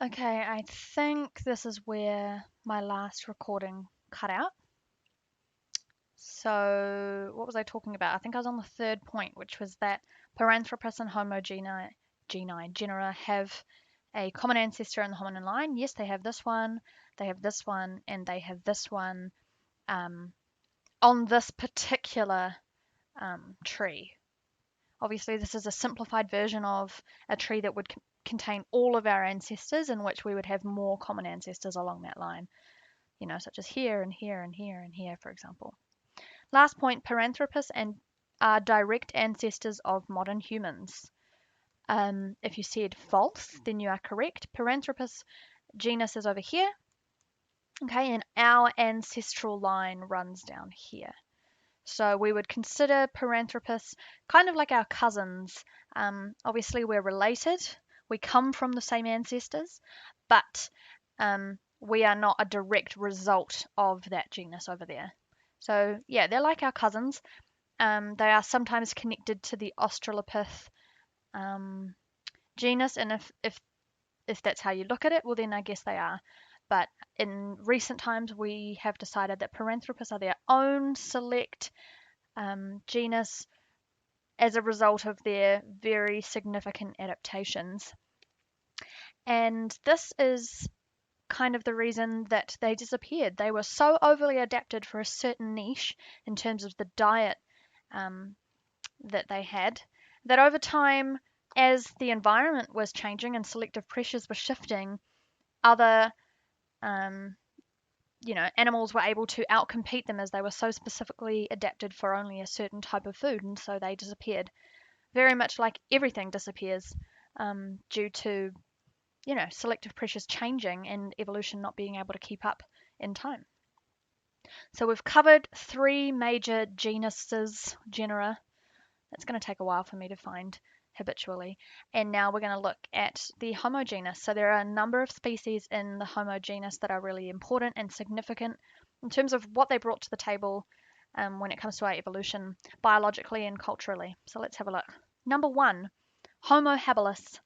Okay, I think this is where my last recording cut out. So, what was I talking about? I think I was on the third point, which was that Paranthropus and Homo genera have a common ancestor in the hominin line. Yes, they have this one, they have this one, and they have this one um, on this particular tree. Obviously, this is a simplified version of a tree that would contain all of our ancestors, in which we would have more common ancestors along that line, such as here and here and here and here, for example. Last point, Paranthropus and are direct ancestors of modern humans. If you said false, then you are correct. Paranthropus genus is over here, okay, and our ancestral line runs down here. So we would consider Paranthropus kind of like our cousins. Obviously, we're related. We come from the same ancestors, but we are not a direct result of that genus over there. So yeah, they're like our cousins. They are sometimes connected to the Australopith um, genus, and if that's how you look at it, well then I guess they are. But in recent times, we have decided that Paranthropus are their own select genus as a result of their very significant adaptations. And this is kind of the reason that they disappeared. They were so overly adapted for a certain niche in terms of the diet um, that they had that over time, as the environment was changing and selective pressures were shifting, other um, animals were able to outcompete them as they were so specifically adapted for only a certain type of food, and so they disappeared. Very much like everything disappears due to, selective pressures changing and evolution not being able to keep up in time. So we've covered three major genera. That's going to take a while for me to find habitually. And now we're going to look at the Homo genus. So there are a number of species in the Homo genus that are really important and significant in terms of what they brought to the table when it comes to our evolution biologically and culturally. So let's have a look. Number one, Homo habilis.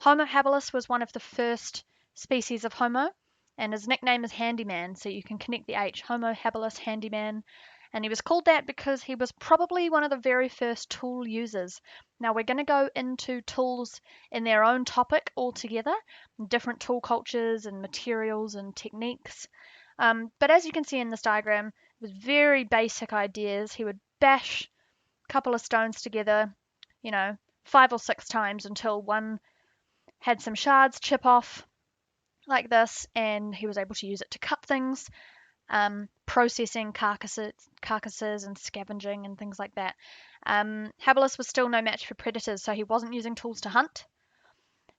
Homo habilis was one of the first species of Homo, and his nickname is Handyman, so you can connect the H, Homo habilis, Handyman. And he was called that because he was probably one of the very first tool users. Now, we're going to go into tools in their own topic altogether, different tool cultures and materials and techniques. But as you can see in this diagram, it was very basic ideas. He would bash a couple of stones together, 5 or 6 times until one had some shards chip off like this, and he was able to use it to cut things, processing carcasses and scavenging and things like that. Habilis was still no match for predators, so he wasn't using tools to hunt,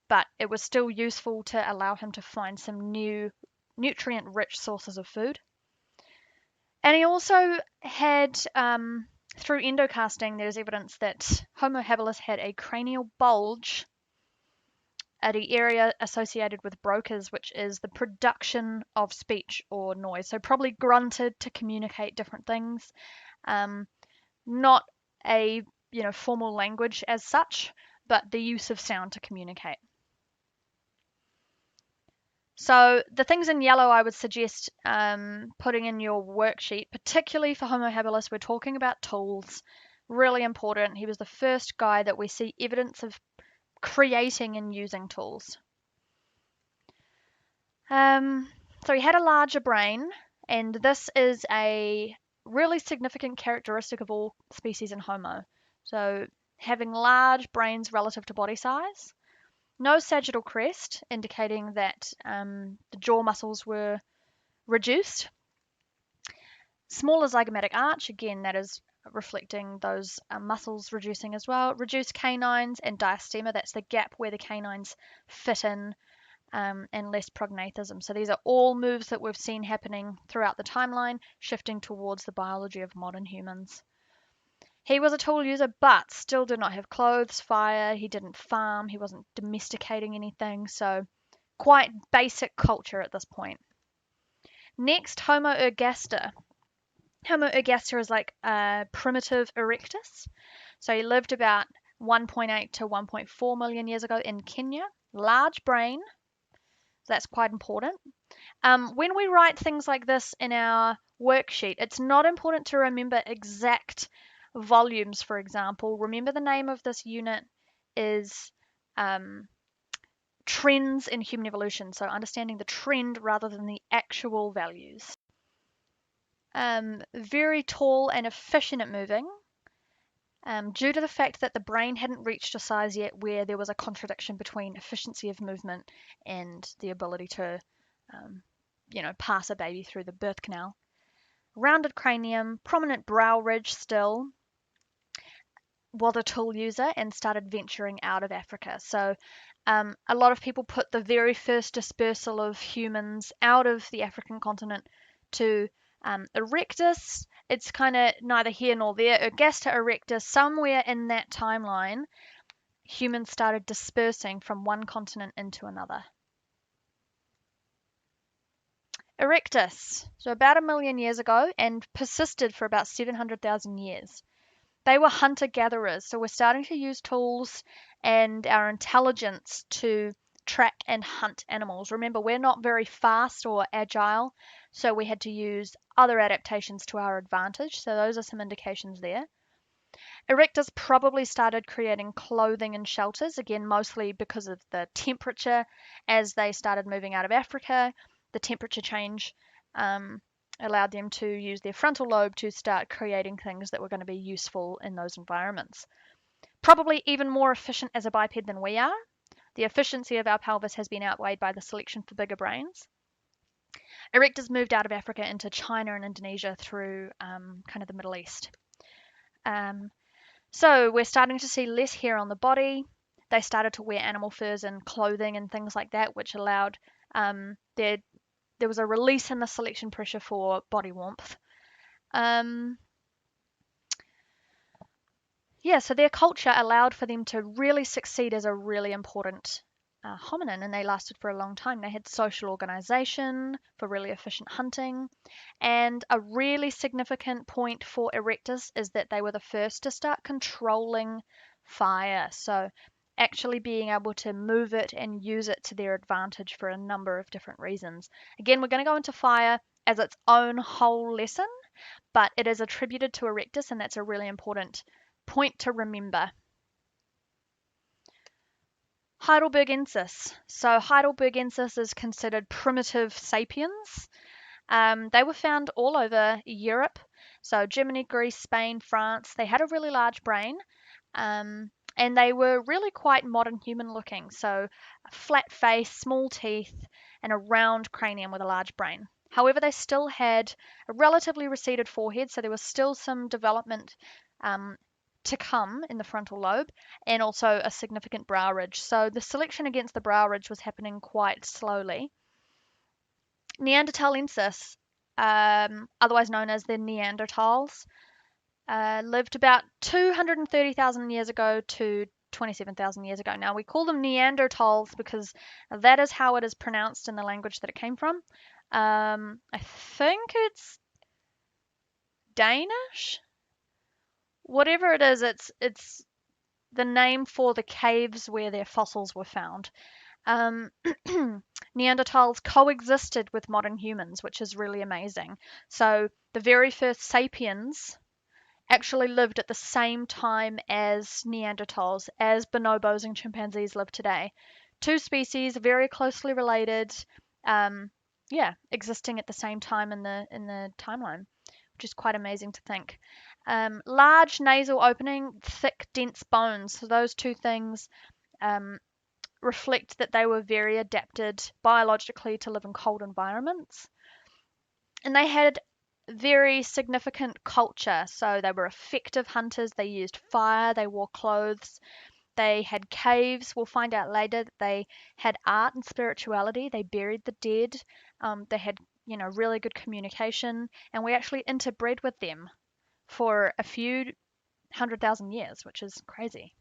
but it was still useful to allow him to find some new nutrient-rich sources of food. And he also had, through endocasting, there's evidence that Homo habilis had a cranial bulge at the area associated with broca's, which is the production of speech or noise. So probably grunted to communicate different things. Not a formal language as such, but the use of sound to communicate. So the things in yellow I would suggest putting in your worksheet, particularly for Homo habilis, we're talking about tools. Really important. He was the first guy that we see evidence of creating and using tools. So he had a larger brain, and this is a really significant characteristic of all species in Homo. So having large brains relative to body size, no sagittal crest, indicating that the jaw muscles were reduced. Smaller zygomatic arch, again, that is reflecting those muscles reducing as well. Reduced canines and diastema, that's the gap where the canines fit in, and less prognathism. So these are all moves that we've seen happening throughout the timeline, shifting towards the biology of modern humans. He was a tool user, but still did not have clothes, fire, he didn't farm, he wasn't domesticating anything, so quite basic culture at this point. Next, Homo ergaster. Homo ergaster is like a primitive erectus. So he lived about 1.8 to 1.4 million years ago in Kenya. Large brain. That's quite important. When we write things like this in our worksheet, it's not important to remember exact volumes, for example. Remember the name of this unit is um, trends in human evolution, so understanding the trend rather than the actual values. Very tall and efficient at moving, due to the fact that the brain hadn't reached a size yet where there was a contradiction between efficiency of movement and the ability to, um, pass a baby through the birth canal. Rounded cranium, prominent brow ridge still, was a tool user and started venturing out of Africa. So a lot of people put the very first dispersal of humans out of the African continent to Erectus. It's kind of neither here nor there. Ergaster erectus, somewhere in that timeline, humans started dispersing from one continent into another. Erectus, so about 1 million years ago, and persisted for about 700,000 years. They were hunter-gatherers, so we're starting to use tools and our intelligence to track and hunt animals. Remember, we're not very fast or agile, so we had to use other adaptations to our advantage. So those are some indications there. Erectus probably started creating clothing and shelters, again, mostly because of the temperature as they started moving out of Africa. The temperature change allowed them to use their frontal lobe to start creating things that were going to be useful in those environments. Probably even more efficient as a biped than we are. The efficiency of our pelvis has been outweighed by the selection for bigger brains. Erectus moved out of Africa into China and Indonesia through kind of the Middle East. So we're starting to see less hair on the body. They started to wear animal furs and clothing and things like that, which allowed there was a release in the selection pressure for body warmth. So their culture allowed for them to really succeed as a really important hominin, and they lasted for a long time. They had social organization for really efficient hunting, and a really significant point for Erectus is that they were the first to start controlling fire, so actually being able to move it and use it to their advantage for a number of different reasons. Again, we're going to go into fire as its own whole lesson, but it is attributed to Erectus, and that's a really important point to remember. Heidelbergensis. So Heidelbergensis is considered primitive sapiens. They were found all over Europe. So Germany, Greece, Spain, France. They had a really large brain. And they were really quite modern human looking. So a flat face, small teeth, and a round cranium with a large brain. However, they still had a relatively receded forehead, so there was still some development to come in the frontal lobe, and also a significant brow ridge. So the selection against the brow ridge was happening quite slowly. Neanderthalensis, otherwise known as the Neanderthals, lived about 230,000 years ago to 27,000 years ago. Now, we call them Neanderthals because that is how it is pronounced in the language that it came from. I think it's Danish. Whatever it is, it's the name for the caves where their fossils were found. Neanderthals coexisted with modern humans, which is really amazing. So the very first sapiens actually lived at the same time as Neanderthals, as bonobos and chimpanzees live today. Two species, very closely related, existing at the same time in the timeline, which is quite amazing to think. Large nasal opening, thick, dense bones. So those two things reflect that they were very adapted biologically to live in cold environments. And they had very significant culture. So they were effective hunters. They used fire. They wore clothes. They had caves. We'll find out later that they had art and spirituality. They buried the dead. They had, really good communication. And we actually interbred with them for a few 100,000 years, which is crazy.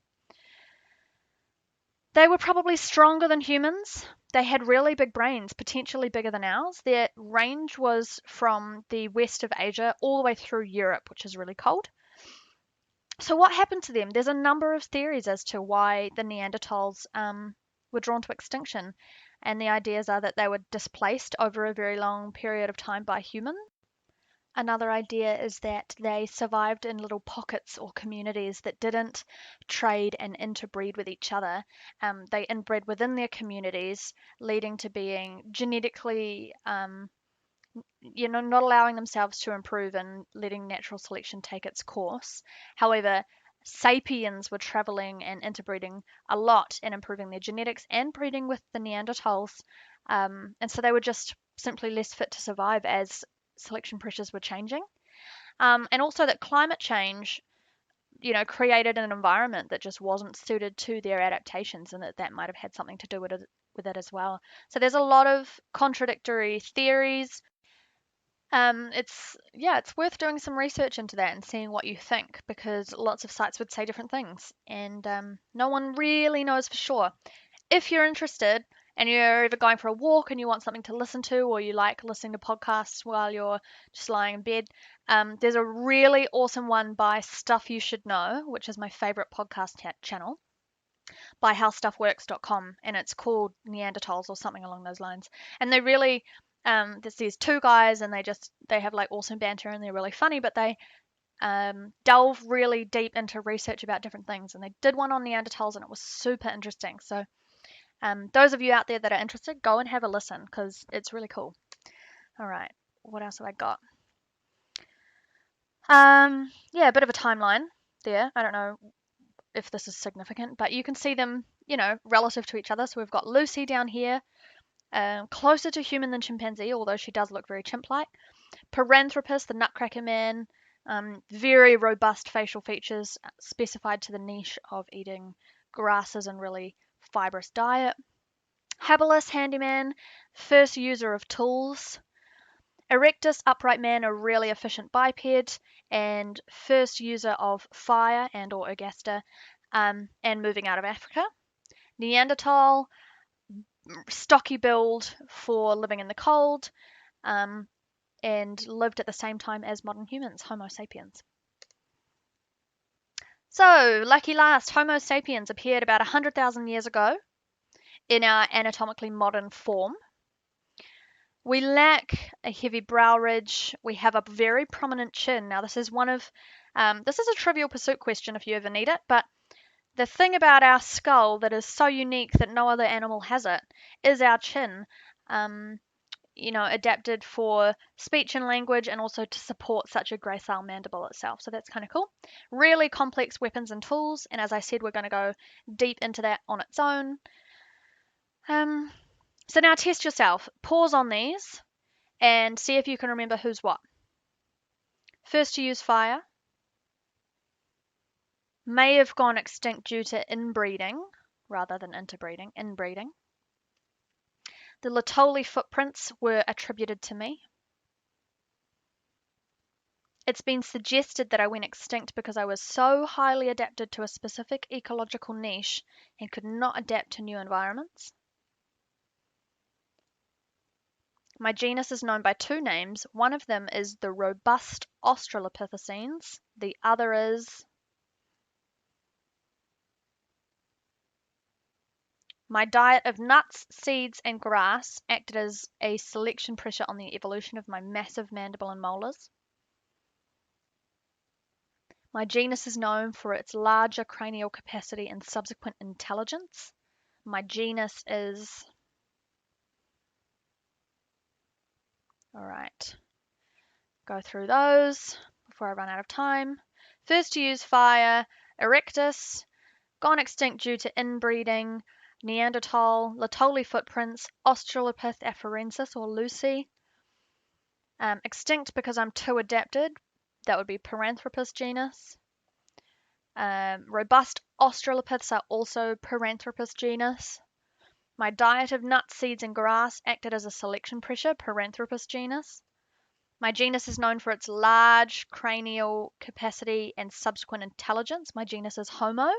They were probably stronger than humans. They had really big brains, potentially bigger than ours. Their range was from the west of Asia all the way through Europe, which is really cold. So what happened to them? There's a number of theories as to why the Neanderthals were drawn to extinction. And the ideas are that they were displaced over a very long period of time by humans. Another idea is that they survived in little pockets or communities that didn't trade and interbreed with each other. They inbred within their communities, leading to being genetically, not allowing themselves to improve and letting natural selection take its course. However, sapiens were traveling and interbreeding a lot and improving their genetics and breeding with the Neanderthals. And so they were just simply less fit to survive as selection pressures were changing. And also that climate change, created an environment that just wasn't suited to their adaptations, and that might have had something to do with it as well. So there's a lot of contradictory theories. It's worth doing some research into that and seeing what you think, because lots of sites would say different things, and no one really knows for sure. If you're interested and you're ever going for a walk and you want something to listen to, or you like listening to podcasts while you're just lying in bed, there's a really awesome one by Stuff You Should Know, which is my favorite podcast channel, by howstuffworks.com, and it's called Neanderthals or something along those lines. And they really, there's these two guys, and they have like awesome banter, and they're really funny, but they delve really deep into research about different things. And they did one on Neanderthals, and it was super interesting. So those of you out there that are interested, go and have a listen, because it's really cool. All right, what else have I got? A bit of a timeline there. I don't know if this is significant, but you can see them, relative to each other. So we've got Lucy down here, closer to human than chimpanzee, although she does look very chimp-like. Paranthropus, the nutcracker man, very robust facial features, specified to the niche of eating grasses and really fibrous diet. Habilis, handyman, first user of tools. Erectus, upright man, a really efficient biped, and first user of fire and or ergaster, and moving out of Africa. Neanderthal, stocky build for living in the cold, and lived at the same time as modern humans, Homo sapiens. So, lucky last, Homo sapiens appeared about 100,000 years ago in our anatomically modern form. We lack a heavy brow ridge. We have a very prominent chin. Now, this is a Trivial Pursuit question if you ever need it, but the thing about our skull that is so unique that no other animal has it is our chin. Adapted for speech and language, and also to support such a gracile mandible itself. So that's kind of cool. Really complex weapons and tools, and as I said, we're going to go deep into that on its own. So now test yourself. Pause on these and see if you can remember who's what. First to use fire. May have gone extinct due to inbreeding rather than interbreeding. Inbreeding. The Laetoli footprints were attributed to me. It's been suggested that I went extinct because I was so highly adapted to a specific ecological niche and could not adapt to new environments. My genus is known by two names. One of them is the robust Australopithecines. The other is... My diet of nuts, seeds, and grass acted as a selection pressure on the evolution of my massive mandible and molars. My genus is known for its larger cranial capacity and subsequent intelligence. My genus is... Alright, go through those before I run out of time. First to use fire, Erectus, gone extinct due to inbreeding, Neanderthal, Laetoli footprints, Australopith afarensis or Lucy. Extinct because I'm too adapted, that would be Paranthropus genus. Robust Australopiths are also Paranthropus genus. My diet of nuts, seeds, and grass acted as a selection pressure, Paranthropus genus. My genus is known for its large cranial capacity and subsequent intelligence. My genus is Homo.